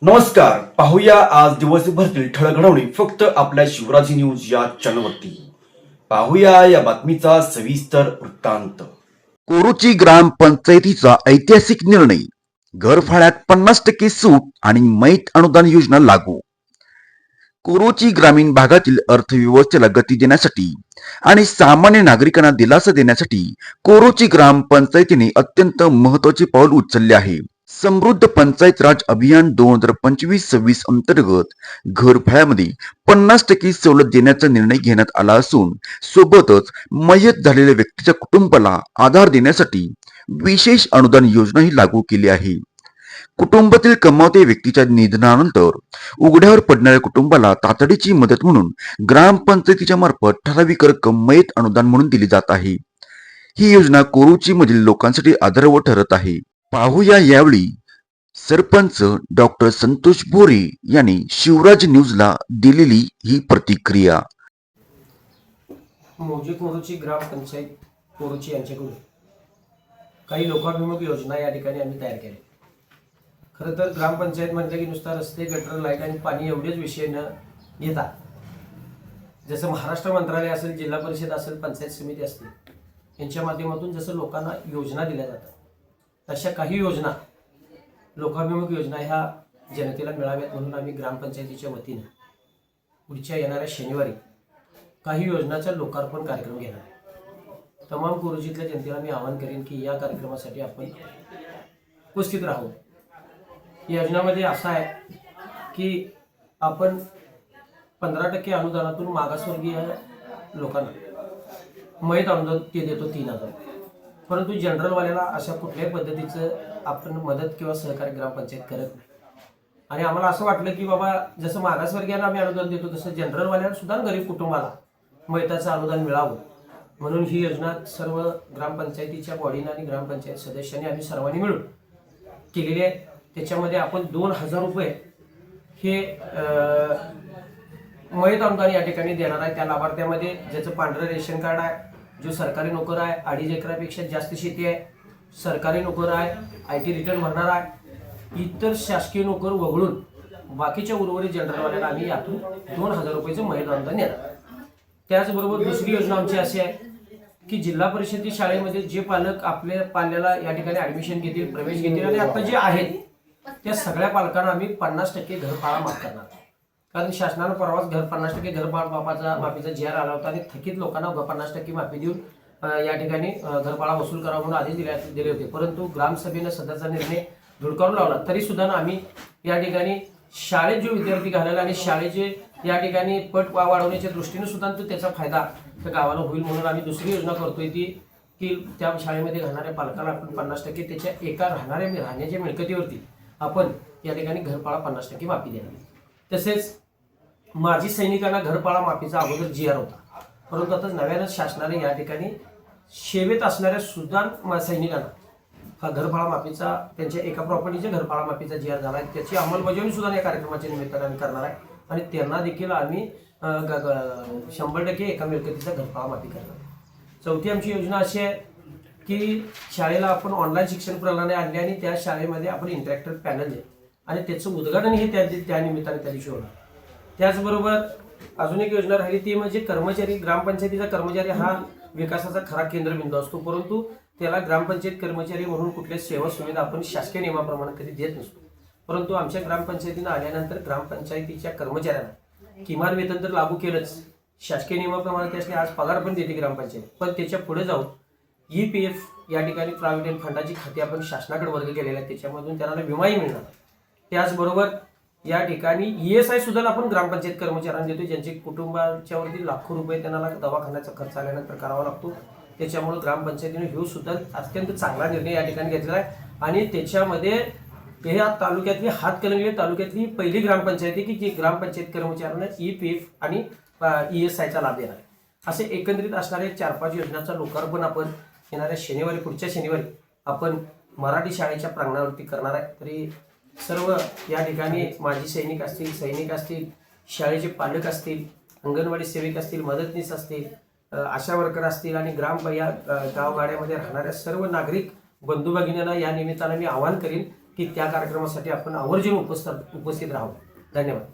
नमस्कार, पाहूया आज दिवसभरातील ठळक घडामोडी फक्त आपल्या शिवराजी न्यूज या चॅनलवरती. पाहूया या बातमीचा सविस्तर वृत्तांत. कोरोची ग्रामपंचायतीचा ऐतिहासिक निर्णय, घरफाळ्यात 50% सूट आणि मैत अनुदान योजना लागू. कोरोची ग्रामीण भागातील अर्थव्यवस्थेला गती देण्यासाठी आणि सामान्य नागरिकांना दिलासा देण्यासाठी कोरोची ग्रामपंचायतीने अत्यंत महत्त्वाचे पाऊल उचलले आहे. समृद्ध पंचायत राज अभियान 2025-26 अंतर्गत घरफाळ्यामध्ये 50% सवलत देण्याचा निर्णय घेण्यात आला असून सोबतच मयत झालेल्या व्यक्तीच्या कुटुंबाला आधार देण्यासाठी विशेष अनुदान योजनाही लागू केली आहे. कुटुंबातील कमावते व्यक्तीच्या निधनानंतर उघड्यावर पडणाऱ्या कुटुंबाला तातडीची मदत म्हणून ग्रामपंचायतीच्या मार्फत ठराविक रक्कम मयत अनुदान म्हणून दिली जात आहे. ही योजना कोरोची मधील लोकांसाठी आदर्श ठरत आहे. पाहूया यावेळी सरपंच डॉक्टर संतोष बोरे यांनी शिवराज न्यूजला दिलेली ही प्रतिक्रिया. मौजे कोरोची ग्रामपंचायत कोरोची यांच्याकडून काही लोकाभिमुख योजना या ठिकाणी आम्ही तयार केल्या. खरं तर ग्रामपंचायत म्हटलं की नुसता रस्ते, गटर, लाईट आणि पाणी एवढेच विषय न घेता जसं महाराष्ट्र मंत्रालय असेल, जिल्हा परिषद असेल, पंचायत समिती असतील, यांच्या माध्यमातून जसं लोकांना योजना दिल्या जातात तशा काही योजना, लोकाभिमुख योजना ह्या जनतेला मिळाव्यात म्हणून आम्ही ग्रामपंचायतीच्या वतीने पुढच्या येणाऱ्या शनिवारी काही योजनाचा लोकार्पण कार्यक्रम घेणार आहे. तमाम कोरोचीतल्या जनतेला मी आवाहन करेन की या कार्यक्रमासाठी आपण उपस्थित राहू. या योजनामध्ये असं आहे की आपण 15% अनुदानातून मागासवर्गीय लोकांना मयत अनुदान ते देतो 3,000. परंतु जनरलवाल्याला अशा कुठल्याही पद्धतीचं आपण मदत किंवा सहकार्य ग्रामपंचायत करत नाही. आणि आम्हाला असं वाटलं की बाबा जसं मागासवर्गीयांना आम्ही अनुदान देतो तसं जनरलवाल्याला सुद्धा गरीब कुटुंबाला मयताचं अनुदान मिळावं म्हणून ही योजना सर्व ग्रामपंचायतीच्या बॉडीनं आणि ग्रामपंचायत सदस्यांनी आम्ही सर्वांनी मिळून केलेली आहे. त्याच्यामध्ये आपण 2,000 रुपये हे मयत अनुदान या ठिकाणी देणार आहे. त्या लाभार्थ्यामध्ये ज्याचं पांढरं रेशन कार्ड आहे, जो सरकारी नोकर आहे, 2.5 एकरापेक्षा जास्त शेती आहे, सरकारी नोकर आहे, IT रिटर्न भरणार आहे, इतर शासकीय नोकर वगळून बाकीच्या उर्वरित जनरलवाल्याला आम्ही यातून 2,000 रुपयाचं मयत अनुदान देणार. त्याचबरोबर दुसरी योजना आमची अशी आहे की जिल्हा परिषदेच्या शाळेमध्ये जे पालक आपल्या पाल्याला या ठिकाणी ॲडमिशन घेतील, प्रवेश घेतील आणि आता जे आहेत त्या सगळ्या पालकांना आम्ही 50% घरफाळा माफ करणार. कारण शासनानं परवाच 50% घरफाळा माफीचा जी आर आला होता आणि थकीत लोकांना 50% माफी देऊन या ठिकाणी घरफाळा वसूल करावा म्हणून आदेश दिले होते. परंतु ग्रामसभेनं सध्याचा निर्णय धुडकावून लावला. तरी सुद्धा आम्ही या ठिकाणी शाळेत जो विद्यार्थी घालायला आणि शाळेचे या ठिकाणी पट वाढवण्याच्या दृष्टीने सुद्धा त्याचा फायदा त्या गावाला होईल म्हणून आम्ही दुसरी योजना करतोय ती की त्या शाळेमध्ये घालणाऱ्या पालकाला आपण 50% त्याच्या एका राहण्याच्या मिळकतीवरती आपण या ठिकाणी घरफाळा 50% माफी देणार. तसेच माजी सैनिकांना घरफाळा माफीचा अगोदर जी आर होता, परंतु आता नव्यानं शासनाने या ठिकाणी सेवेत असणाऱ्या सुद्धा सैनिकांना हा घरफाळा माफीचा त्यांच्या एका प्रॉपर्टीच्या घरफाळा माफीचा जी आर झाला आहे. त्याची अंमलबजावणी सुद्धा या कार्यक्रमाच्या निमित्ताने आम्ही करणार आहे आणि त्यांना देखील आम्ही 100% एका मिळकतीचा घरफाळा माफी करणार. चौथी आमची योजना अशी आहे की शाळेला आपण ऑनलाईन शिक्षण प्रणाली आणली आणि त्या शाळेमध्ये आपण इंटरॅक्टिव्ह पॅनल दे आणि त्याचं उद्घाटन हे त्या निमित्ताने त्या दिवशी होणार. त्याचबरोबर अजून एक योजना राहिली ती म्हणजे कर्मचारी, ग्रामपंचायतीचा कर्मचारी हा विकासाचा खरा केंद्रबिंदू असतो, परंतु त्याला ग्रामपंचायत कर्मचारी म्हणून कुठल्या सेवा सुविधा आपण शासकीय नियमाप्रमाणे कधी देत नसतो. परंतु आमच्या ग्रामपंचायतीनं आल्यानंतर ग्रामपंचायतीच्या कर्मचाऱ्यांना किमान वेतन तर लागू केलंच, शासकीय नियमाप्रमाणे त्यासाठी आज पगार पण देते ग्रामपंचायत, पण त्याच्या पुढे जाऊन EPF या ठिकाणी प्रॉव्हिडंट फंडाची खाती आपण शासनाकडे वर्ग केलेल्या आहेत, त्याच्यामधून त्यांना विमाही मिळणार. त्याचबरोबर या ठिकाणी ESI सुद्धा आपण ग्रामपंचायत कर्मचाऱ्यांना देतो ज्यांचे कुटुंबाच्यावरती लाखो रुपये त्यांना दवाखान्याचा खर्च आल्यानंतर करावा लागतो. त्याच्यामुळे ग्रामपंचायतीने हे सुद्धा अत्यंत चांगला निर्णय या ठिकाणी घेतलेला आहे आणि त्याच्यामध्ये या तालुक्यातली हातकणंगले तालुक्यातली पहिली ग्रामपंचायत आहे की जी ग्रामपंचायत कर्मचाऱ्यांना EPF आणि ESIचा लाभ देणार आहे. असे एकंदरीत असणारे 4-5 योजनांचा लोकार्पण आपण येणाऱ्या शनिवारी, पुढच्या शनिवारी आपण मराठी शाळेच्या प्रांगणावरती करणार आहे. तरी सर्व या ठिकाणी माजी सैनिक असतील, शाळेचे पालक असतील, अंगणवाडी सेविक असतील, मदतनीस असतील, आशा वर्कर असतील आणि गावगाड्यामध्ये राहणाऱ्या सर्व नागरिक बंधू भगिनींना या निमित्ताने मी आवाहन करीन की त्या कार्यक्रमासाठी आपण आवर्जून उपस्थित राहू. धन्यवाद.